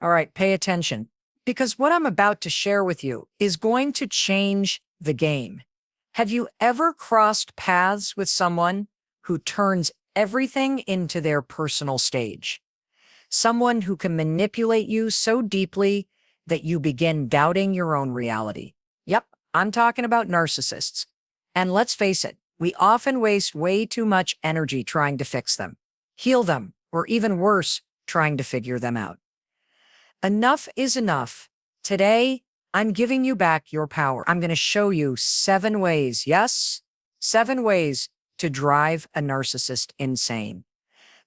All right, pay attention, because what I'm about to share with you is going to change the game. Have you ever crossed paths with someone who turns everything into their personal stage? Someone who can manipulate you so deeply that you begin doubting your own reality. Yep, I'm talking about narcissists. And let's face it, we often waste way too much energy trying to fix them, heal them, or even worse, trying to figure them out. Enough is enough. Today, I'm giving you back your power. I'm going to show you 7 ways, yes, 7 ways to drive a narcissist insane.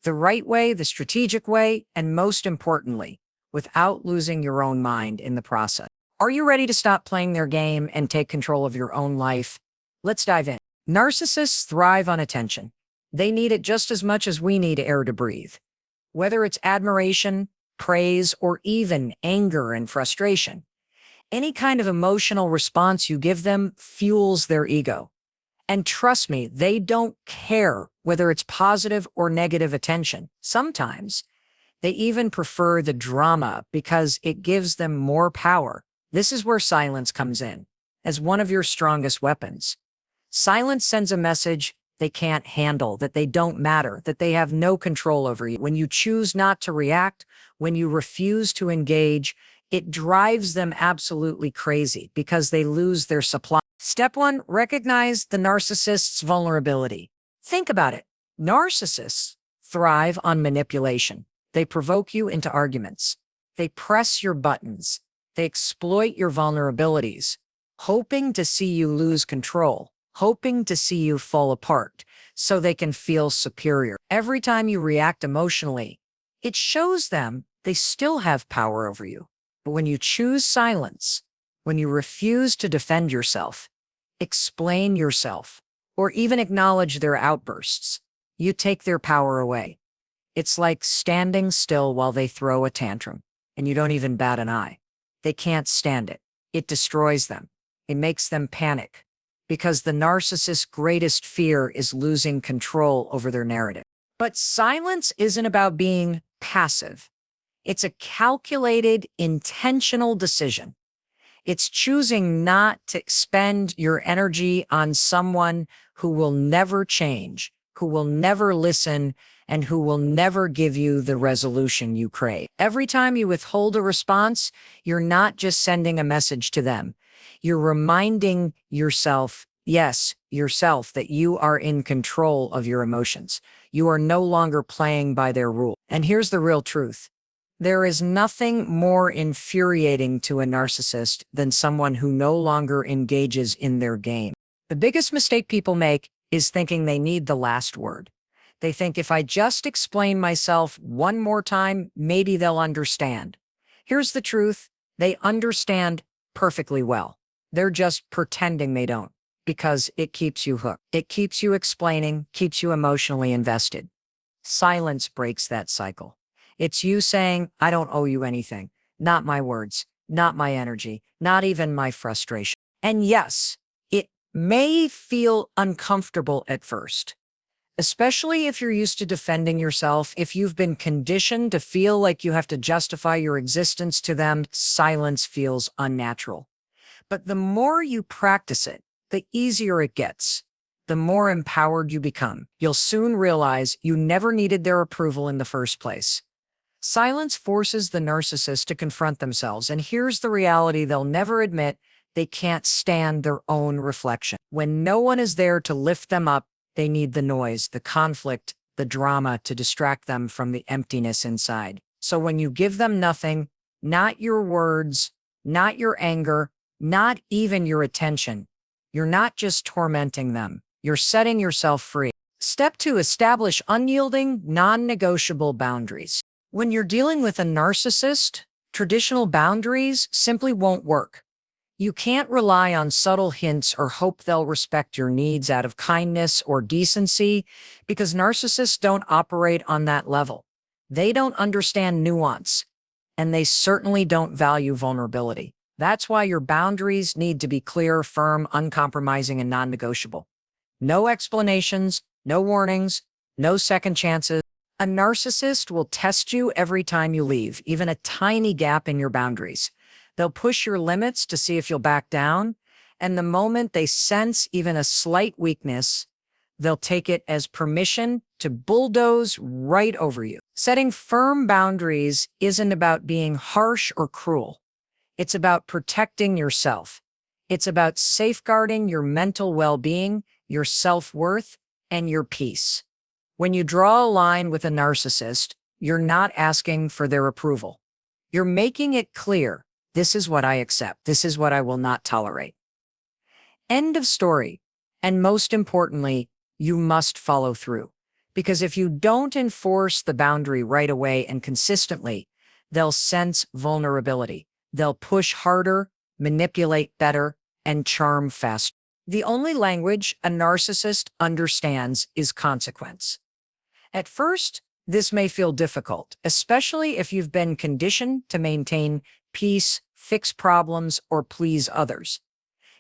The right way, the strategic way, and most importantly, without losing your own mind in the process. Are you ready to stop playing their game and take control of your own life? Let's dive in. Narcissists thrive on attention. They need it just as much as we need air to breathe. Whether it's admiration, praise, or even anger and frustration, any kind of emotional response you give them fuels their ego. And trust me, they don't care whether it's positive or negative attention. Sometimes they even prefer the drama because it gives them more power. This is where silence comes in as one of your strongest weapons. Silence sends a message they can't handle, that they don't matter, that they have no control over you. When you choose not to react, when you refuse to engage, it drives them absolutely crazy because they lose their supply. Step 1, recognize the narcissist's vulnerability. Think about it. Narcissists thrive on manipulation. They provoke you into arguments. They press your buttons. They exploit your vulnerabilities, hoping to see you lose control, hoping to see you fall apart so they can feel superior. Every time you react emotionally, it shows them they still have power over you. But when you choose silence, when you refuse to defend yourself, explain yourself, or even acknowledge their outbursts, you take their power away. It's like standing still while they throw a tantrum, and you don't even bat an eye. They can't stand it. It destroys them. It makes them panic, because the narcissist's greatest fear is losing control over their narrative. But silence isn't about being passive. It's a calculated, intentional decision. It's choosing not to expend your energy on someone who will never change, who will never listen, and who will never give you the resolution you crave. Every time you withhold a response, you're not just sending a message to them. You're reminding yourself, yes, yourself, that you are in control of your emotions. You are no longer playing by their rules. And here's the real truth. There is nothing more infuriating to a narcissist than someone who no longer engages in their game. The biggest mistake people make is thinking they need the last word. They think if I just explain myself one more time, maybe they'll understand. Here's the truth. They understand perfectly well. They're just pretending they don't, because it keeps you hooked. It keeps you explaining, keeps you emotionally invested. Silence breaks that cycle. It's you saying, I don't owe you anything. Not my words, not my energy, not even my frustration. And yes, it may feel uncomfortable at first, especially if you're used to defending yourself. If you've been conditioned to feel like you have to justify your existence to them, silence feels unnatural. But the more you practice it, the easier it gets. The more empowered you become. You'll soon realize you never needed their approval in the first place. Silence forces the narcissist to confront themselves, and here's the reality they'll never admit: they can't stand their own reflection. When no one is there to lift them up, they need the noise, the conflict, the drama to distract them from the emptiness inside. So when you give them nothing, not your words, not your anger, not even your attention, you're not just tormenting them, you're setting yourself free. Step 2, establish unyielding, non-negotiable boundaries. When you're dealing with a narcissist, traditional boundaries simply won't work. You can't rely on subtle hints or hope they'll respect your needs out of kindness or decency, because narcissists don't operate on that level. They don't understand nuance, and they certainly don't value vulnerability. That's why your boundaries need to be clear, firm, uncompromising, and non-negotiable. No explanations, no warnings, no second chances. A narcissist will test you every time you leave, even a tiny gap in your boundaries. They'll push your limits to see if you'll back down, and the moment they sense even a slight weakness, they'll take it as permission to bulldoze right over you. Setting firm boundaries isn't about being harsh or cruel. It's about protecting yourself. It's about safeguarding your mental well-being, your self-worth, and your peace. When you draw a line with a narcissist, you're not asking for their approval. You're making it clear, this is what I accept. This is what I will not tolerate. End of story. And most importantly, you must follow through. Because if you don't enforce the boundary right away and consistently, they'll sense vulnerability. They'll push harder, manipulate better, and charm faster. The only language a narcissist understands is consequence. At first, this may feel difficult, especially if you've been conditioned to maintain peace, fix problems, or please others.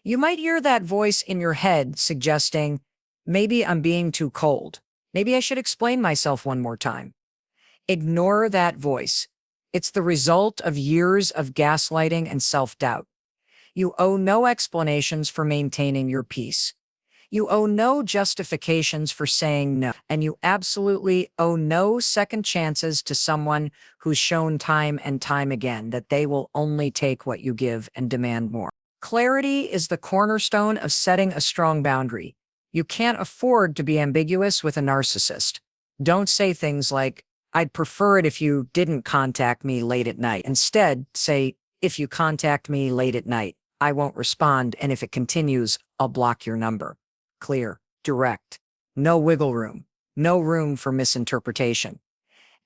You might hear that voice in your head suggesting, maybe I'm being too cold. Maybe I should explain myself one more time. Ignore that voice. It's the result of years of gaslighting and self-doubt. You owe no explanations for maintaining your peace. You owe no justifications for saying no, and you absolutely owe no second chances to someone who's shown time and time again that they will only take what you give and demand more. Clarity is the cornerstone of setting a strong boundary. You can't afford to be ambiguous with a narcissist. Don't say things like, I'd prefer it if you didn't contact me late at night. Instead, say, if you contact me late at night, I won't respond, and if it continues, I'll block your number. Clear, direct, no wiggle room, no room for misinterpretation.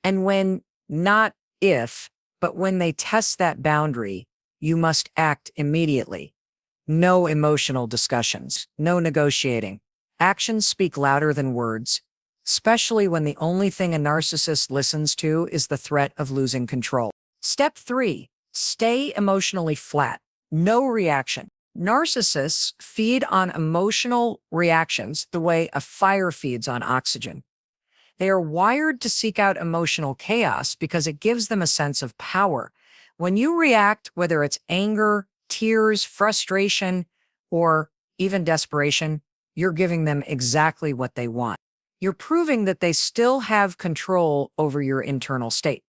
And when, not if, but when they test that boundary, you must act immediately. No emotional discussions, no negotiating. Actions speak louder than words, especially when the only thing a narcissist listens to is the threat of losing control. Step 3, stay emotionally flat. No reaction. Narcissists feed on emotional reactions the way a fire feeds on oxygen. They are wired to seek out emotional chaos because it gives them a sense of power. When you react, whether it's anger, tears, frustration, or even desperation, you're giving them exactly what they want. You're proving that they still have control over your internal state.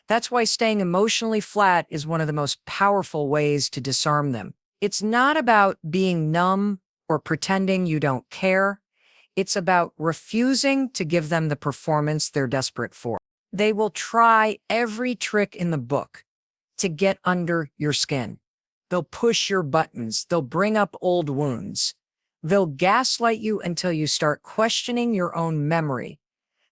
That's why staying emotionally flat is one of the most powerful ways to disarm them. It's not about being numb or pretending you don't care. It's about refusing to give them the performance they're desperate for. They will try every trick in the book to get under your skin. They'll push your buttons. They'll bring up old wounds. They'll gaslight you until you start questioning your own memory.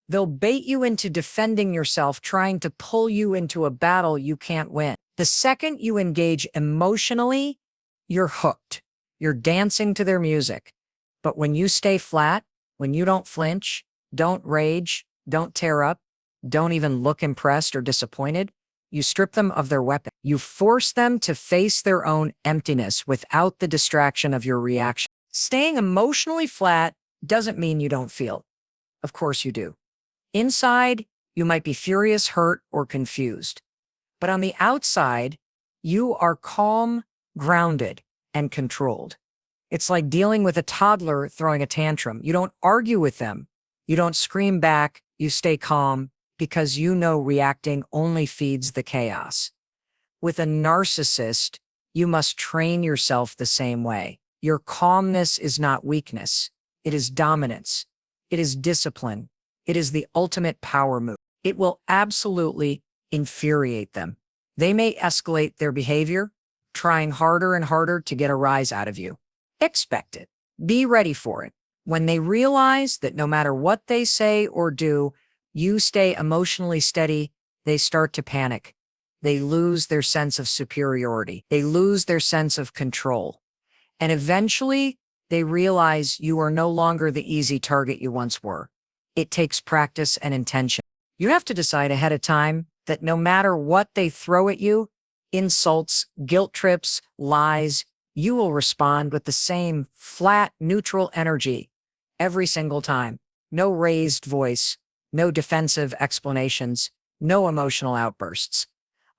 They'll bait you into defending yourself, trying to pull you into a battle you can't win. The second you engage emotionally, you're hooked. You're dancing to their music. But when you stay flat, when you don't flinch, don't rage, don't tear up, don't even look impressed or disappointed, you strip them of their weapon. You force them to face their own emptiness without the distraction of your reaction. Staying emotionally flat doesn't mean you don't feel. Of course you do. Inside, you might be furious, hurt, or confused. But on the outside, you are calm, grounded, and controlled. It's like dealing with a toddler throwing a tantrum. You don't argue with them. You don't scream back. You stay calm because you know reacting only feeds the chaos. With a narcissist, you must train yourself the same way. Your calmness is not weakness. It is dominance. It is discipline. It is the ultimate power move. It will absolutely infuriate them. They may escalate their behavior, trying harder and harder to get a rise out of you. Expect it. Be ready for it. When they realize that no matter what they say or do, you stay emotionally steady, they start to panic. They lose their sense of superiority. They lose their sense of control. And eventually, they realize you are no longer the easy target you once were. It takes practice and intention. You have to decide ahead of time that no matter what they throw at you, insults, guilt trips, lies, you will respond with the same flat, neutral energy every single time. No raised voice, no defensive explanations, no emotional outbursts.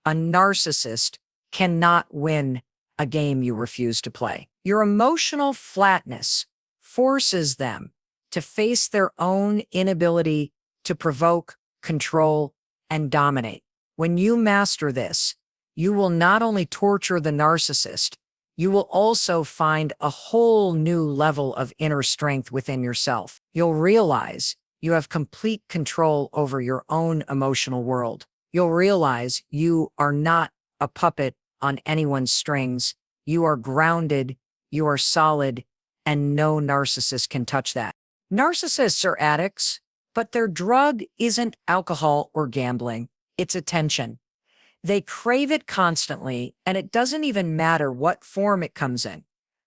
A narcissist cannot win a game you refuse to play. Your emotional flatness forces them to face their own inability to provoke, control, and dominate. When you master this, you will not only torture the narcissist, you will also find a whole new level of inner strength within yourself. You'll realize you have complete control over your own emotional world. You'll realize you are not a puppet on anyone's strings. You are grounded, you are solid, and no narcissist can touch that. Narcissists are addicts, but their drug isn't alcohol or gambling, it's attention. They crave it constantly, and it doesn't even matter what form it comes in.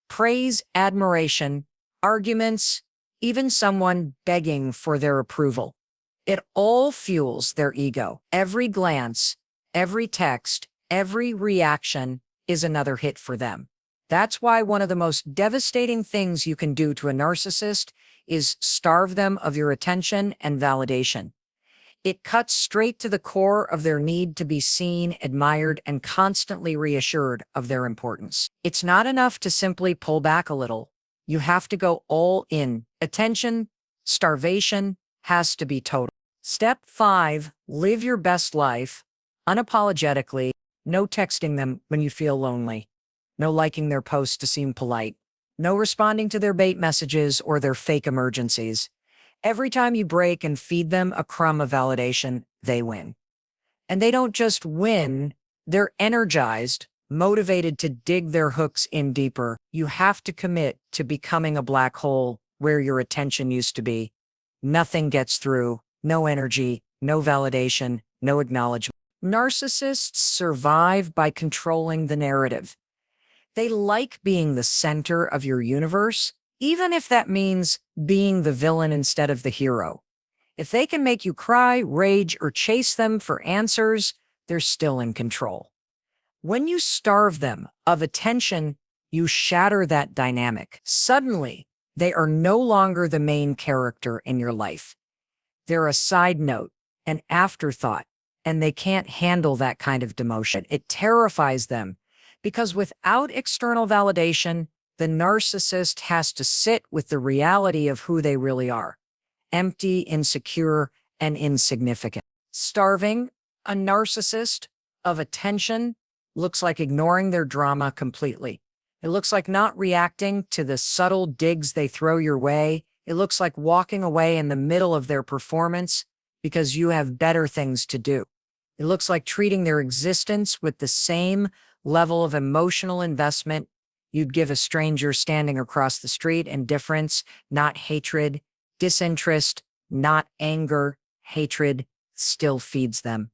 Praise, admiration, arguments, even someone begging for their approval. It all fuels their ego. Every glance, every text, every reaction is another hit for them. That's why one of the most devastating things you can do to a narcissist is starve them of your attention and validation. It cuts straight to the core of their need to be seen, admired, and constantly reassured of their importance. It's not enough to simply pull back a little. You have to go all in. Attention, starvation has to be total. Step 5, live your best life unapologetically. No texting them when you feel lonely. No liking their posts to seem polite. No responding to their bait messages or their fake emergencies. Every time you break and feed them a crumb of validation, they win. And they don't just win, they're energized, motivated to dig their hooks in deeper. You have to commit to becoming a black hole where your attention used to be. Nothing gets through, no energy, no validation, no acknowledgement. Narcissists survive by controlling the narrative. They like being the center of your universe, even if that means being the villain instead of the hero. If they can make you cry, rage, or chase them for answers, they're still in control. When you starve them of attention, you shatter that dynamic. Suddenly, they are no longer the main character in your life. They're a side note, an afterthought, and they can't handle that kind of demotion. It terrifies them because without external validation, the narcissist has to sit with the reality of who they really are: empty, insecure, and insignificant. Starving a narcissist of attention looks like ignoring their drama completely. It looks like not reacting to the subtle digs they throw your way. It looks like walking away in the middle of their performance because you have better things to do. It looks like treating their existence with the same level of emotional investment you'd give a stranger standing across the street. Indifference, not hatred. Disinterest, not anger. Hatred still feeds them.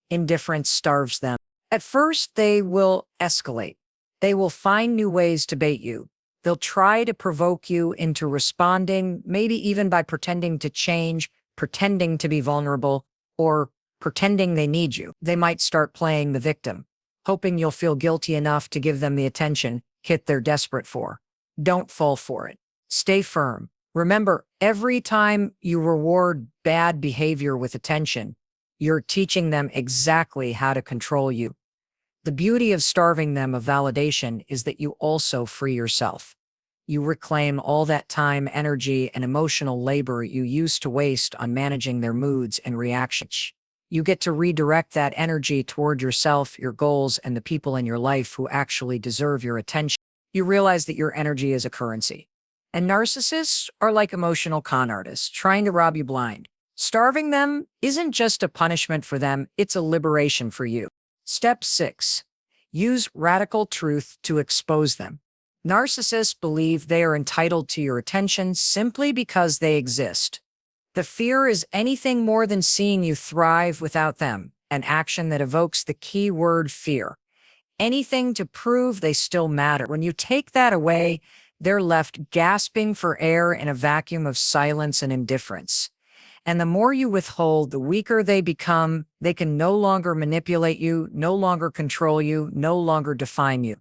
Indifference starves them. At first, they will escalate. They will find new ways to bait you. They'll try to provoke you into responding, maybe even by pretending to change, pretending to be vulnerable, or pretending they need you. They might start playing the victim, hoping you'll feel guilty enough to give them the attention hit they're desperate for. Don't fall for it. Stay firm. Remember, every time you reward bad behavior with attention, you're teaching them exactly how to control you. The beauty of starving them of validation is that you also free yourself. You reclaim all that time, energy, and emotional labor you used to waste on managing their moods and reactions. You get to redirect that energy toward yourself, your goals, and the people in your life who actually deserve your attention. You realize that your energy is a currency. And narcissists are like emotional con artists, trying to rob you blind. Starving them isn't just a punishment for them, it's a liberation for you. Step 6. Use radical truth to expose them. Narcissists believe they are entitled to your attention simply because they exist. The fear is anything more than seeing you thrive without them, an action that evokes the key word fear. Anything to prove they still matter. When you take that away, they're left gasping for air in a vacuum of silence and indifference. And the more you withhold, the weaker they become. They can no longer manipulate you, no longer control you, no longer define you.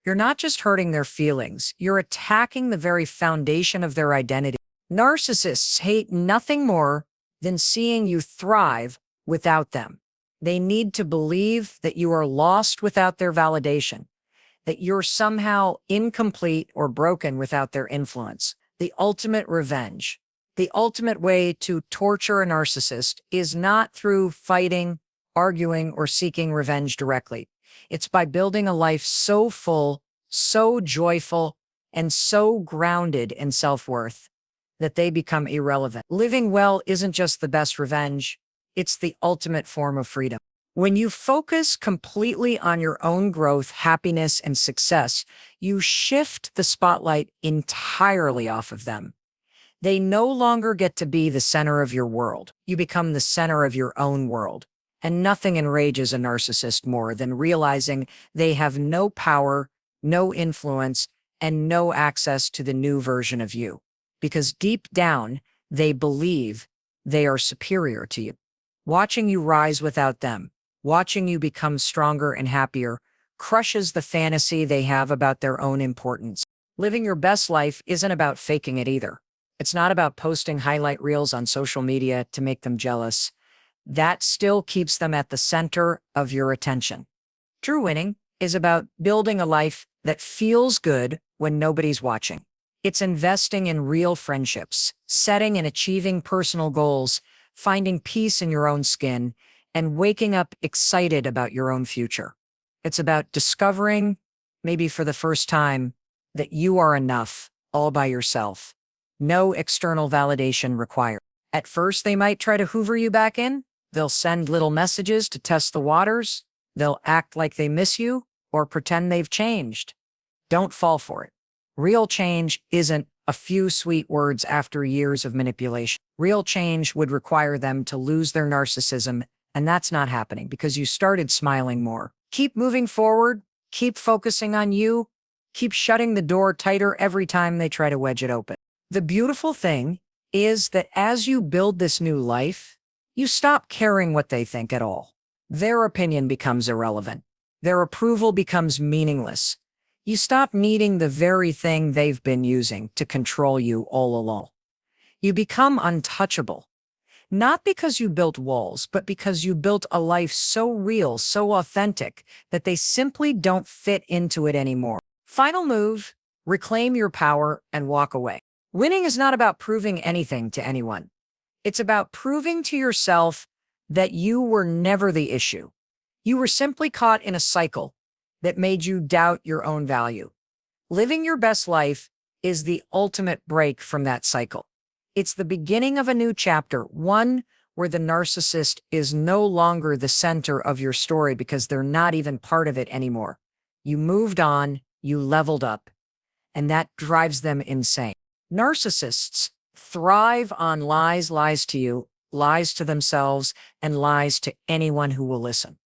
You're not just hurting their feelings, you're attacking the very foundation of their identity. Narcissists hate nothing more than seeing you thrive without them. They need to believe that you are lost without their validation, that you're somehow incomplete or broken without their influence. The ultimate revenge, the ultimate way to torture a narcissist is not through fighting, arguing, or seeking revenge directly. It's by building a life so full, so joyful, and so grounded in self-worth that they become irrelevant. Living well isn't just the best revenge, it's the ultimate form of freedom. When you focus completely on your own growth, happiness, and success, you shift the spotlight entirely off of them. They no longer get to be the center of your world. You become the center of your own world. And nothing enrages a narcissist more than realizing they have no power, no influence, and no access to the new version of you. Because deep down, they believe they are superior to you. Watching you rise without them, watching you become stronger and happier, crushes the fantasy they have about their own importance. Living your best life isn't about faking it either. It's not about posting highlight reels on social media to make them jealous. That still keeps them at the center of your attention. True winning is about building a life that feels good when nobody's watching. It's investing in real friendships, setting and achieving personal goals, finding peace in your own skin, and waking up excited about your own future. It's about discovering, maybe for the first time, that you are enough all by yourself. No external validation required. At first, they might try to hoover you back in. They'll send little messages to test the waters. They'll act like they miss you or pretend they've changed. Don't fall for it. Real change isn't a few sweet words after years of manipulation. Real change would require them to lose their narcissism, and that's not happening because you started smiling more. Keep moving forward. Keep focusing on you. Keep shutting the door tighter every time they try to wedge it open. The beautiful thing is that as you build this new life, you stop caring what they think at all. Their opinion becomes irrelevant. Their approval becomes meaningless. You stop needing the very thing they've been using to control you all along. You become untouchable. Not because you built walls, but because you built a life so real, so authentic, that they simply don't fit into it anymore. Final move, reclaim your power and walk away. Winning is not about proving anything to anyone. It's about proving to yourself that you were never the issue. You were simply caught in a cycle that made you doubt your own value. Living your best life is the ultimate break from that cycle. It's the beginning of a new chapter, one where the narcissist is no longer the center of your story because they're not even part of it anymore. You moved on, you leveled up, and that drives them insane. Narcissists thrive on lies, lies to you, lies to themselves, and lies to anyone who will listen.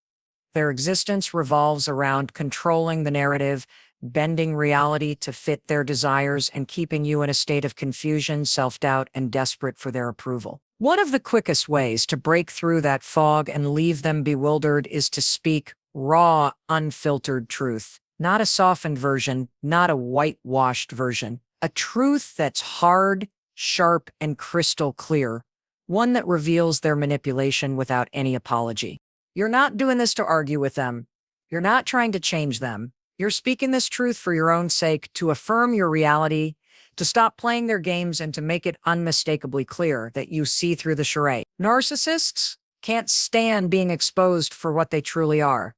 Their existence revolves around controlling the narrative, bending reality to fit their desires, and keeping you in a state of confusion, self-doubt, and desperate for their approval. One of the quickest ways to break through that fog and leave them bewildered is to speak raw, unfiltered truth. Not a softened version, not a whitewashed version. A truth that's hard, sharp, and crystal clear. One that reveals their manipulation without any apology. You're not doing this to argue with them. You're not trying to change them. You're speaking this truth for your own sake, to affirm your reality, to stop playing their games, and to make it unmistakably clear that you see through the charade. Narcissists can't stand being exposed for what they truly are.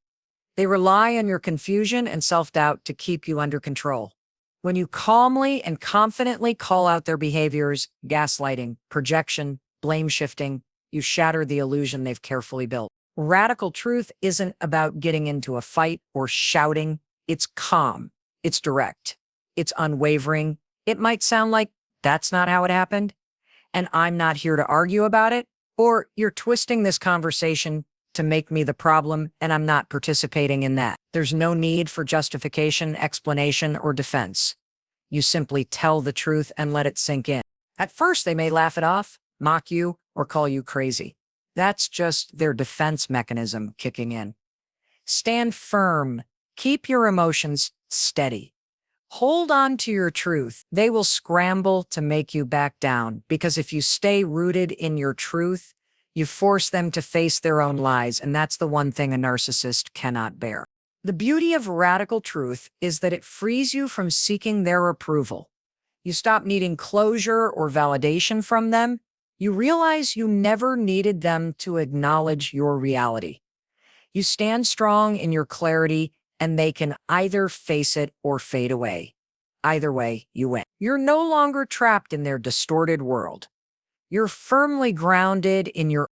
They rely on your confusion and self-doubt to keep you under control. When you calmly and confidently call out their behaviors, gaslighting, projection, blame shifting, you shatter the illusion they've carefully built. Radical truth isn't about getting into a fight or shouting. It's calm. It's direct. It's unwavering. It might sound like that's not how it happened, and I'm not here to argue about it, or you're twisting this conversation to make me the problem, and I'm not participating in that. There's no need for justification, explanation, or defense. You simply tell the truth and let it sink in. At first, they may laugh it off, mock you, or call you crazy. That's just their defense mechanism kicking in. Stand firm. Keep your emotions steady. Hold on to your truth. They will scramble to make you back down because if you stay rooted in your truth, you force them to face their own lies, and that's the one thing a narcissist cannot bear. The beauty of radical truth is that it frees you from seeking their approval. You stop needing closure or validation from them. You realize you never needed them to acknowledge your reality. You stand strong in your clarity, and they can either face it or fade away. Either way, you win. You're no longer trapped in their distorted world. You're firmly grounded in your